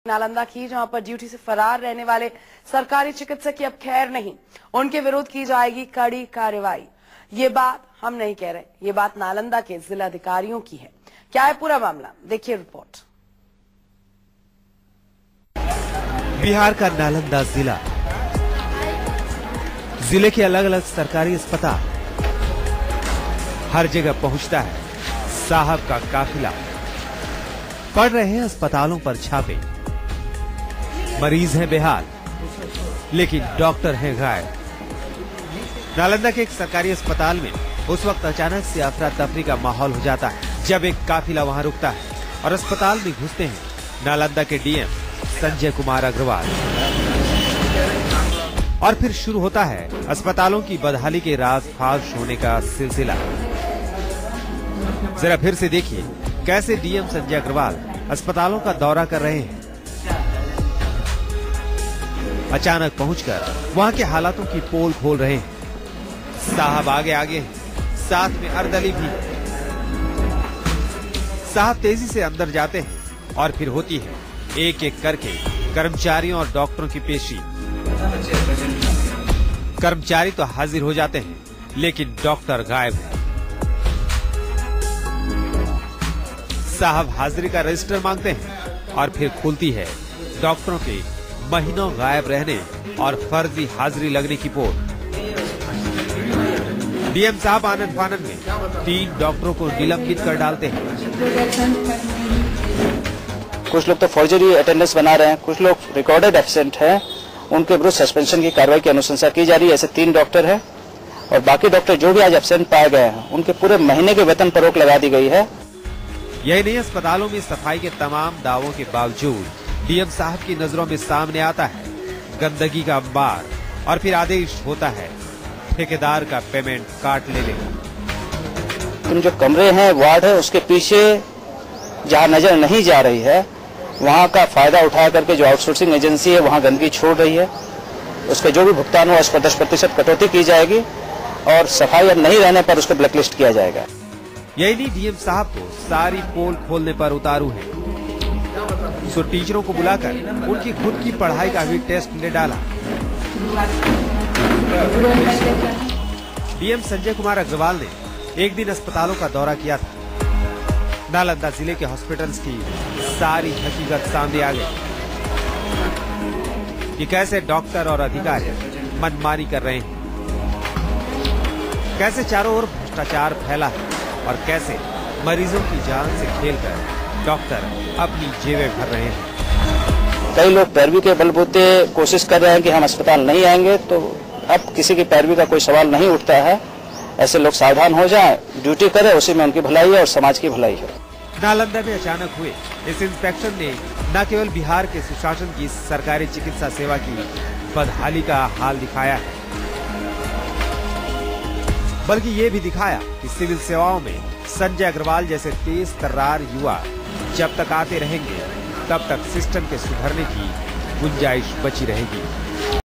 नालंदा की, जहां पर ड्यूटी से फरार रहने वाले सरकारी चिकित्सक की अब खैर नहीं, उनके विरुद्ध की जाएगी कड़ी कार्रवाई। ये बात हम नहीं कह रहे, ये बात नालंदा के जिलाधिकारियों की है। क्या है पूरा मामला, देखिए रिपोर्ट। बिहार का नालंदा जिले के अलग अलग सरकारी अस्पताल, हर जगह पहुंचता है साहब का काफिला। पड़ रहे हैं अस्पतालों पर छापे, मरीज हैं बेहाल, लेकिन डॉक्टर हैं गायब। नालंदा के एक सरकारी अस्पताल में उस वक्त अचानक से अफरा तफरी का माहौल हो जाता है जब एक काफिला वहां रुकता है और अस्पताल में घुसते हैं नालंदा के डीएम संजय कुमार अग्रवाल। और फिर शुरू होता है अस्पतालों की बदहाली के राज फाश होने का सिलसिला। जरा फिर से देखिए कैसे डीएम संजय अग्रवाल अस्पतालों का दौरा कर रहे हैं। अचानक पहुंचकर वहां के हालातों की पोल खोल रहे हैं। साहब आगे आगे, साथ में अर्दली भी। साहब तेजी से अंदर जाते हैं और फिर होती है एक एक करके कर्मचारियों और डॉक्टरों की पेशी। कर्मचारी तो हाजिर हो जाते हैं, लेकिन डॉक्टर गायब है। साहब हाजिरी का रजिस्टर मांगते हैं और फिर खुलती है डॉक्टरों के महीनों गायब रहने और फर्जी हाजिरी लगने की पोल। डीएम साहब आनंद फानंद में 3 डॉक्टरों को निलंबित कर डालते हैं। कुछ लोग तो फॉर्जरी अटेंडेंस बना रहे हैं, कुछ लोग रिकॉर्डेड एब्सेंट हैं, उनके विरुद्ध सस्पेंशन की कार्रवाई की अनुशंसा की जा रही है। ऐसे 3 डॉक्टर हैं और बाकी डॉक्टर जो भी आज एब्सेंट पाए गए हैं उनके पूरे महीने के वेतन पर रोक लगा दी गई है। यही नहीं, अस्पतालों में सफाई के तमाम दावों के बावजूद डीएम साहब की नजरों में सामने आता है गंदगी का अंबार और फिर आदेश होता है ठेकेदार का पेमेंट काट ले लेगा। इन जो कमरे हैं, वार्ड है, उसके पीछे जहाँ नजर नहीं जा रही है वहाँ का फायदा उठा करके जो आउटसोर्सिंग एजेंसी है वहाँ गंदगी छोड़ रही है। उसके जो भी भुगतान हो उस पर 10% कटौती की जाएगी और सफाई अब नहीं रहने पर उसको ब्लैकलिस्ट किया जाएगा। यही नहीं, डीएम साहब तो सारी पोल खोलने पर उतारू हैं। सो टीचरों को बुलाकर उनकी खुद की पढ़ाई का भी टेस्ट ले डाला। डीएम संजय कुमार अग्रवाल ने एक दिन अस्पतालों का दौरा किया था। नालंदा जिले के हॉस्पिटल्स की सारी हकीकत सामने आ गई कि कैसे डॉक्टर और अधिकारी मनमानी कर रहे हैं, कैसे चारों ओर भ्रष्टाचार फैला है और कैसे मरीजों की जान से खेलकर डॉक्टर अपनी जेबें भर रहे हैं। कई लोग पैरवी के बलबूते कोशिश कर रहे हैं कि हम अस्पताल नहीं आएंगे, तो अब किसी की पैरवी का कोई सवाल नहीं उठता है। ऐसे लोग सावधान हो जाएं, ड्यूटी करें, उसी में उनकी भलाई है और समाज की भलाई है। नालंदा में अचानक हुए इस इंस्पेक्शन ने न केवल बिहार के सुशासन की सरकारी चिकित्सा सेवा की बदहाली का हाल दिखाया है, बल्कि ये भी दिखाया कि सिविल सेवाओं में संजय अग्रवाल जैसे तेज तर्रार युवा जब तक आते रहेंगे तब तक सिस्टम के सुधरने की गुंजाइश बची रहेगी।